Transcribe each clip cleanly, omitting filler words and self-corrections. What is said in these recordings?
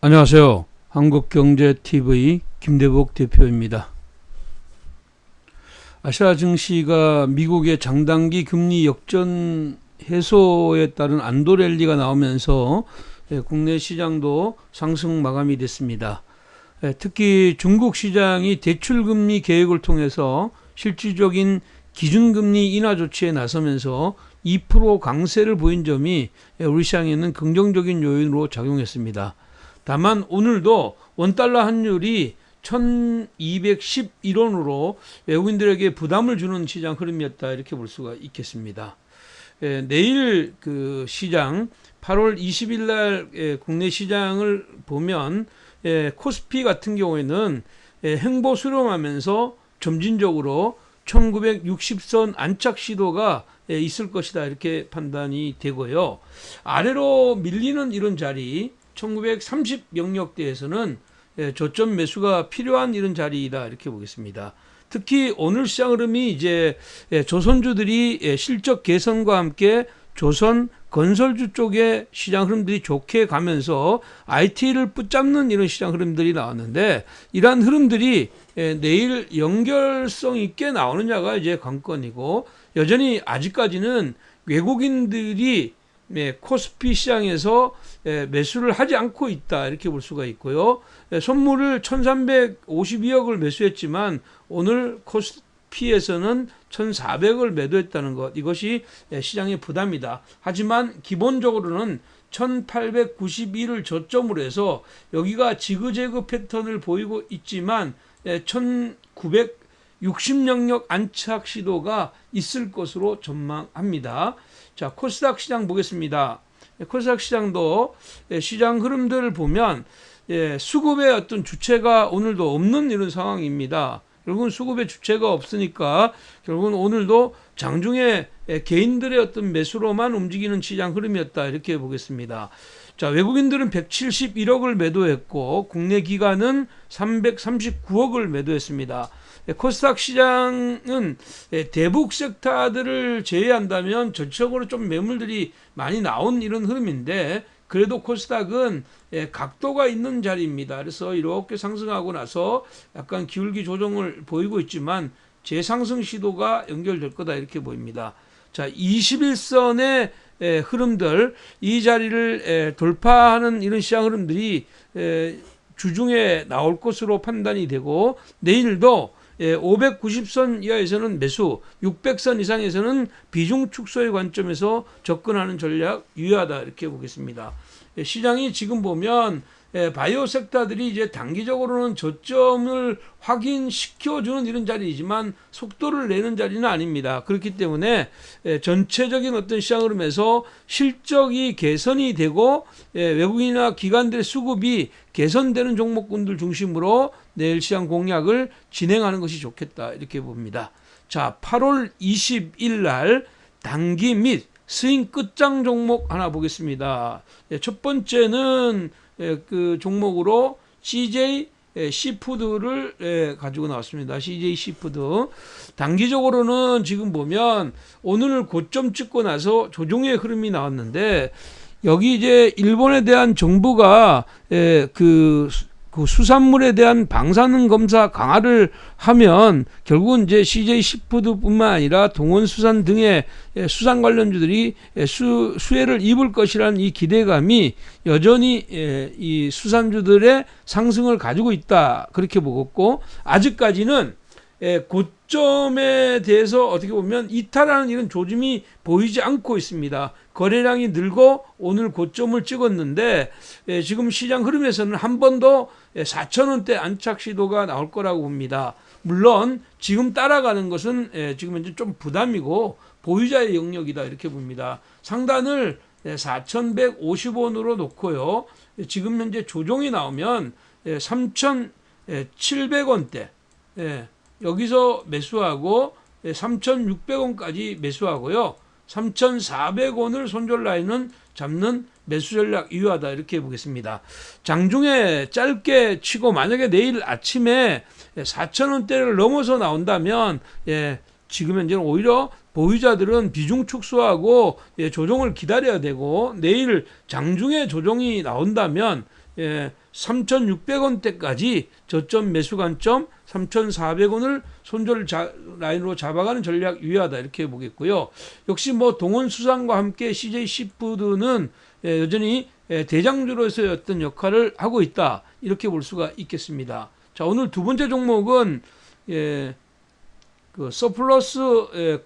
안녕하세요. 한국경제TV 김대복 대표입니다. 아시아 증시가 미국의 장단기 금리 역전 해소에 따른 안도 랠리가 나오면서 국내 시장도 상승 마감이 됐습니다. 특히 중국 시장이 대출금리 계획을 통해서 실질적인 기준금리 인하 조치에 나서면서 2% 강세를 보인 점이 우리 시장에는 긍정적인 요인으로 작용했습니다. 다만 오늘도 원달러 환율이 1211원으로 외국인들에게 부담을 주는 시장 흐름이었다, 이렇게 볼 수가 있겠습니다. 내일 그 시장 8월 20일 날 국내 시장을 보면 코스피 같은 경우에는 횡보 수렴하면서 점진적으로 1960선 안착 시도가 있을 것이다, 이렇게 판단이 되고요. 아래로 밀리는 이런 자리 1930 영역대에서는 저점 매수가 필요한 이런 자리이다, 이렇게 보겠습니다. 특히 오늘 시장 흐름이 이제 조선주들이 실적 개선과 함께 조선 건설주 쪽의 시장 흐름들이 좋게 가면서 IT를 붙잡는 이런 시장 흐름들이 나왔는데, 이러한 흐름들이 내일 연결성 있게 나오느냐가 이제 관건이고, 여전히 아직까지는 외국인들이 코스피 시장에서 매수를 하지 않고 있다, 이렇게 볼 수가 있고요. 선물을 1352억을 매수했지만 오늘 코스피에서는 1400을 매도했다는 것, 이것이 시장의 부담이다. 하지만 기본적으로는 1891을 저점으로 해서 여기가 지그재그 패턴을 보이고 있지만 1960 영역 안착 시도가 있을 것으로 전망합니다. 자, 코스닥 시장 보겠습니다. 코스닥 시장도 시장 흐름들을 보면 수급의 어떤 주체가 오늘도 없는 이런 상황입니다. 결국은 수급의 주체가 없으니까 결국은 오늘도 장중에 개인들의 어떤 매수로만 움직이는 시장 흐름이었다, 이렇게 보겠습니다. 자, 외국인들은 171억을 매도했고 국내 기관은 339억을 매도했습니다. 코스닥 시장은 대북 섹터들을 제외한다면 전체적으로 좀 매물들이 많이 나온 이런 흐름인데, 그래도 코스닥은 각도가 있는 자리입니다. 그래서 이렇게 상승하고 나서 약간 기울기 조정을 보이고 있지만 재상승 시도가 연결될 거다, 이렇게 보입니다. 자, 21선의 흐름들, 이 자리를 돌파하는 이런 시장 흐름들이 주중에 나올 것으로 판단이 되고, 내일도 590선 이하에서는 매수, 600선 이상에서는 비중 축소의 관점에서 접근하는 전략 유효하다, 이렇게 보겠습니다. 시장이 지금 보면 바이오 섹터들이 이제 단기적으로는 저점을 확인시켜주는 이런 자리이지만 속도를 내는 자리는 아닙니다. 그렇기 때문에 전체적인 어떤 시장 흐름에서 실적이 개선이 되고 외국인이나 기관들의 수급이 개선되는 종목군들 중심으로 내일 시장 공략을 진행하는 것이 좋겠다, 이렇게 봅니다. 자, 8월 20일 날 단기 및 스윙 끝장 종목 하나 보겠습니다. 첫 번째는 그 종목으로 CJ 시푸드를 가지고 나왔습니다. CJ 시푸드. 단기적으로는 지금 보면 오늘 고점 찍고 나서 조정의 흐름이 나왔는데, 여기 이제 일본에 대한 정부가 그 수산물에 대한 방사능 검사 강화를 하면 결국은 이제 CJ 시푸드뿐만 아니라 동원수산 등의 수산 관련주들이 수혜를 입을 것이라는 이 기대감이 여전히 이 수산주들의 상승을 가지고 있다, 그렇게 보겠고, 아직까지는 고점에 대해서 어떻게 보면 이탈하는 이런 조짐이 보이지 않고 있습니다. 거래량이 늘고 오늘 고점을 찍었는데 지금 시장 흐름에서는 한 번 더 4,000원대 안착 시도가 나올 거라고 봅니다. 물론 지금 따라가는 것은 지금 현재 좀 부담이고 보유자의 영역이다, 이렇게 봅니다. 상단을 4,150원으로 놓고요. 지금 현재 조정이 나오면 3,700원대 여기서 매수하고 3,600원까지 매수하고요. 3,400원을 손절 라인은 잡는 매수 전략 유효하다, 이렇게 보겠습니다. 장중에 짧게 치고 만약에 내일 아침에 4,000원대를 넘어서 나온다면 지금 현재는 오히려 보유자들은 비중 축소하고 조정을 기다려야 되고, 내일 장중에 조정이 나온다면 3,600원대까지 저점 매수 관점 3,400원을 손절 라인으로 잡아가는 전략 유효하다 이렇게 보겠고요. 역시 뭐 동원수상과 함께 CJ 시푸드는 여전히 대장주로서의 어떤 역할을 하고 있다 이렇게 볼 수가 있겠습니다. 자, 오늘 두 번째 종목은 그 서플러스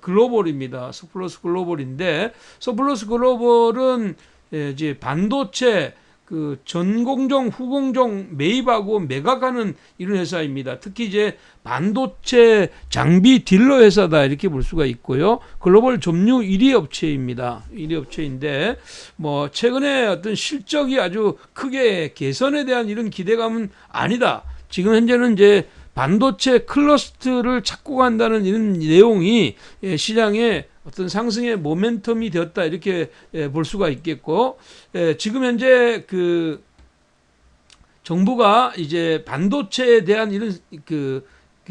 글로벌입니다. 서플러스 글로벌인데 서플러스 글로벌은 이제 반도체 그 전공정 후공정 매입하고 매각하는 이런 회사입니다. 특히 이제 반도체 장비 딜러 회사다 이렇게 볼 수가 있고요. 글로벌 점유 1위 업체입니다. 1위 업체인데 뭐 최근에 어떤 실적이 아주 크게 개선에 대한 이런 기대감은 아니다. 지금 현재는 이제 반도체 클러스터를 찾고 간다는 이런 내용이 시장에 어떤 상승의 모멘텀이 되었다 이렇게 볼 수가 있겠고, 지금 현재 그 정부가 이제 반도체에 대한 이런 그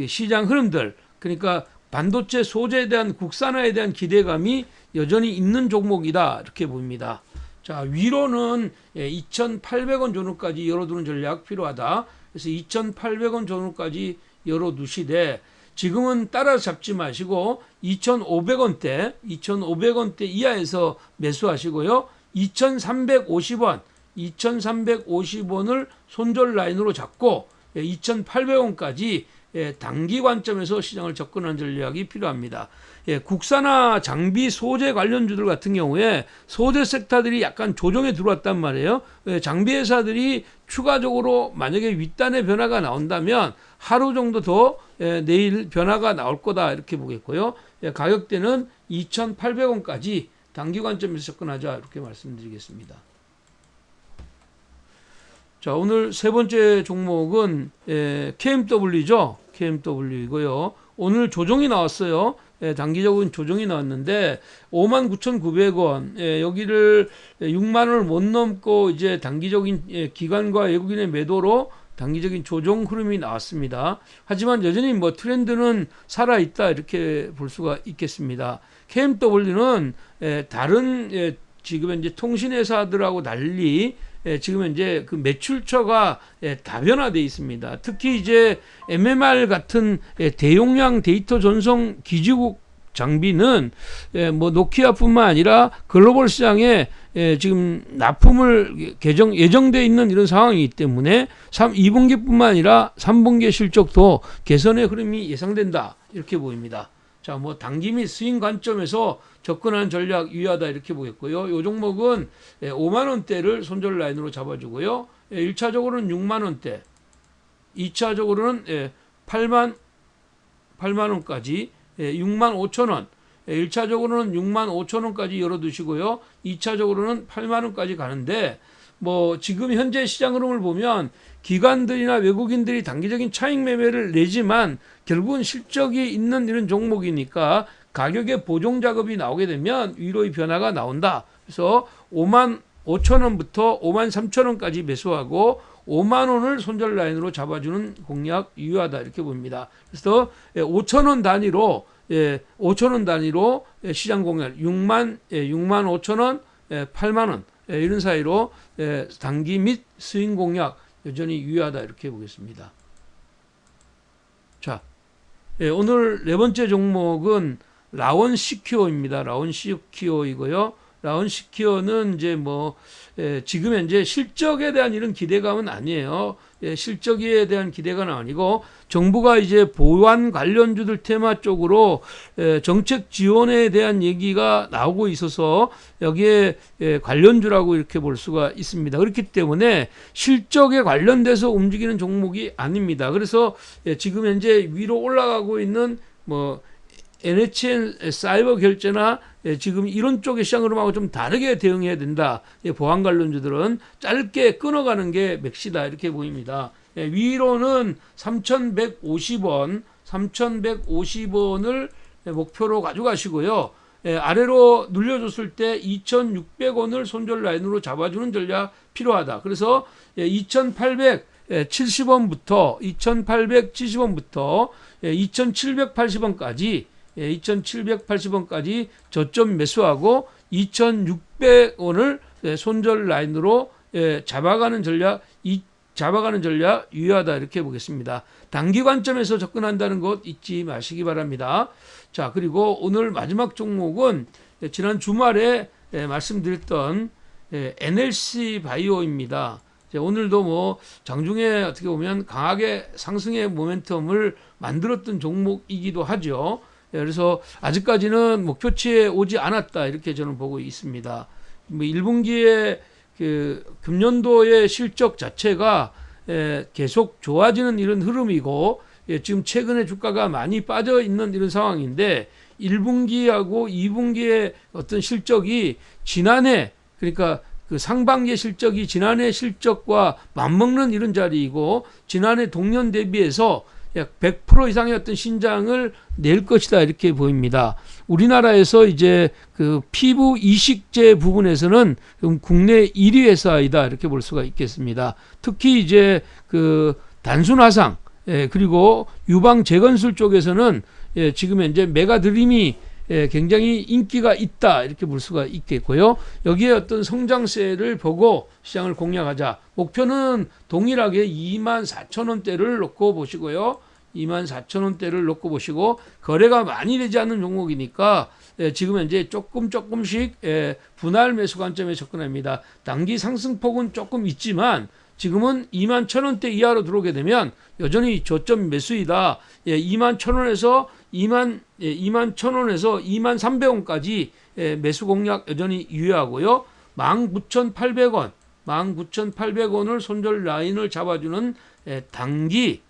시장 흐름들, 그러니까 반도체 소재에 대한 국산화에 대한 기대감이 여전히 있는 종목이다 이렇게 봅니다. 자, 위로는 2,800원 전후까지 열어두는 전략 필요하다. 그래서 2,800원 전후까지 열어두시되 지금은 따라 잡지 마시고 2,500원대 이하에서 매수하시고요. 2,350원을 손절 라인으로 잡고 2,800원까지 단기 관점에서 시장을 접근하는 전략이 필요합니다. 국산화 장비 소재 관련주들 같은 경우에 소재 섹터들이 약간 조정에 들어왔단 말이에요. 장비 회사들이 추가적으로 만약에 윗단의 변화가 나온다면 하루 정도 더 내일 변화가 나올 거다 이렇게 보겠고요. 가격대는 2,800원까지 단기 관점에서 접근하자 이렇게 말씀드리겠습니다. 자, 오늘 세 번째 종목은 KMW죠. KMW이고요. 오늘 조정이 나왔어요. 단기적인 조정이 나왔는데 59,900원 여기를 6만 원을 못 넘고 이제 단기적인 기관과 외국인의 매도로 단기적인 조정 흐름이 나왔습니다. 하지만 여전히 뭐 트렌드는 살아 있다 이렇게 볼 수가 있겠습니다. KMW는 다른 지금 현재 통신회사들하고 달리 지금 이제 그 매출처가 다변화되어 있습니다. 특히 이제 MMR 같은 대용량 데이터 전송 기지국 장비는 뭐 노키아뿐만 아니라 글로벌 시장에 지금 납품을 예정되어 있는 이런 상황이기 때문에 2분기뿐만 아니라 3분기 실적도 개선의 흐름이 예상된다 이렇게 보입니다. 자, 뭐 단기 및 스윙 관점에서 접근하는 전략 유효하다 이렇게 보겠고요. 이 종목은 5만 원대를 손절 라인으로 잡아주고요. 1차적으로는 6만 원대, 2차적으로는 8만 원까지 6만 5천 원, 1차적으로는 6만 5천 원까지 열어두시고요. 2차적으로는 8만 원까지 가는데 뭐 지금 현재 시장 흐름을 보면 기관들이나 외국인들이 단기적인 차익 매매를 내지만 결국은 실적이 있는 이런 종목이니까 가격의 보정 작업이 나오게 되면 위로의 변화가 나온다. 그래서 5만 5천 원부터 5만 3천 원까지 매수하고 5만 원을 손절 라인으로 잡아주는 공략 유효하다 이렇게 봅니다. 그래서 5천 원 단위로 5천 원 단위로 시장 공략 6만 5천 원, 8만 원 이런 사이로 단기 및 스윙 공략 여전히 유효하다 이렇게 보겠습니다. 자, 오늘 네 번째 종목은 라원시큐어입니다. 라원시큐어이고요. 라원시큐어는 이제 뭐 지금 현재 실적에 대한 이런 기대감은 아니에요. 실적에 대한 기대감은 아니고 정부가 이제 보안 관련주들 테마 쪽으로 정책 지원에 대한 얘기가 나오고 있어서 여기에 관련주라고 이렇게 볼 수가 있습니다. 그렇기 때문에 실적에 관련돼서 움직이는 종목이 아닙니다. 그래서 지금 현재 위로 올라가고 있는 뭐 NHN 사이버 결제나 지금 이런 쪽의 시장 흐름하고 좀 다르게 대응해야 된다. 보안 관련주들은 짧게 끊어가는 게 맥시다 이렇게 보입니다. 위로는 3,150원을 목표로 가져가시고요. 아래로 눌려줬을 때 2,600원을 손절 라인으로 잡아주는 전략 필요하다. 그래서 2,870원부터 2,780원까지 저점 매수하고 2,600원을 손절 라인으로 잡아가는 전략 유효하다 이렇게 보겠습니다. 단기 관점에서 접근한다는 것 잊지 마시기 바랍니다. 자, 그리고 오늘 마지막 종목은 지난 주말에 말씀드렸던 NLC 바이오입니다. 오늘도 뭐 장중에 어떻게 보면 강하게 상승의 모멘텀을 만들었던 종목이기도 하죠. 그래서 아직까지는 목표치에 오지 않았다 이렇게 저는 보고 있습니다. 뭐 1분기에 그 금년도의 실적 자체가 계속 좋아지는 이런 흐름이고 지금 최근에 주가가 많이 빠져 있는 이런 상황인데 1분기하고 2분기의 어떤 실적이 지난해 그러니까 그 상반기 실적이 지난해 실적과 맞먹는 이런 자리이고 지난해 동년 대비해서 약 100% 이상의 어떤 신장을 낼 것이다 이렇게 보입니다. 우리나라에서 이제 그 피부 이식제 부분에서는 국내 1위 회사이다 이렇게 볼 수가 있겠습니다. 특히 이제 그 단순 화상 그리고 유방 재건술 쪽에서는 지금 현재 메가드림이 굉장히 인기가 있다 이렇게 볼 수가 있겠고요. 여기에 어떤 성장세를 보고 시장을 공략하자. 목표는 동일하게 24,000원대를 놓고 보시고요. 24,000원대를 놓고 보시고 거래가 많이 되지 않는 종목이니까 지금 현재 조금씩 분할 매수 관점에 접근합니다. 단기 상승폭은 조금 있지만 지금은 21,000원대 이하로 들어오게 되면 여전히 저점 매수이다. 21,000원에서 21,000원에서 23,000원까지 매수 공략 여전히 유효하고요. 19,800원, 19,800원을 손절 라인을 잡아주는 단기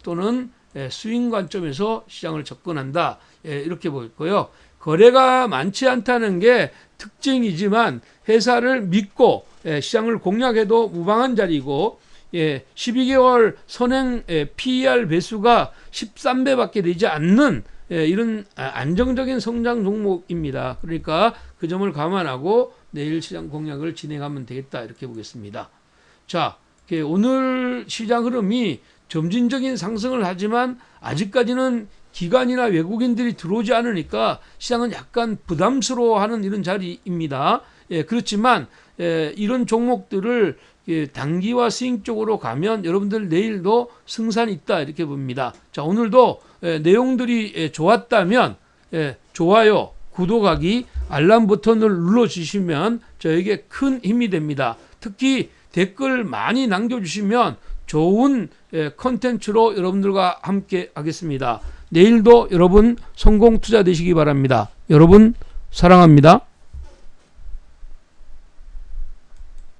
또는 스윙 관점에서 시장을 접근한다. 이렇게 보였고요. 거래가 많지 않다는 게 특징이지만 회사를 믿고 시장을 공략해도 무방한 자리고 12개월 선행 PER 배수가 13배밖에 되지 않는 이런 안정적인 성장 종목입니다. 그러니까 그 점을 감안하고 내일 시장 공략을 진행하면 되겠다 이렇게 보겠습니다. 자, 오늘 시장 흐름이 점진적인 상승을 하지만 아직까지는 기관이나 외국인들이 들어오지 않으니까 시장은 약간 부담스러워하는 이런 자리입니다. 그렇지만 이런 종목들을 단기와 스윙 쪽으로 가면 여러분들 내일도 승산이 있다 이렇게 봅니다. 자, 오늘도 내용들이 좋았다면 좋아요, 구독하기, 알람 버튼을 눌러주시면 저에게 큰 힘이 됩니다. 특히 댓글 많이 남겨주시면 좋은 컨텐츠로 여러분들과 함께 하겠습니다. 내일도 여러분 성공 투자 되시기 바랍니다. 여러분 사랑합니다.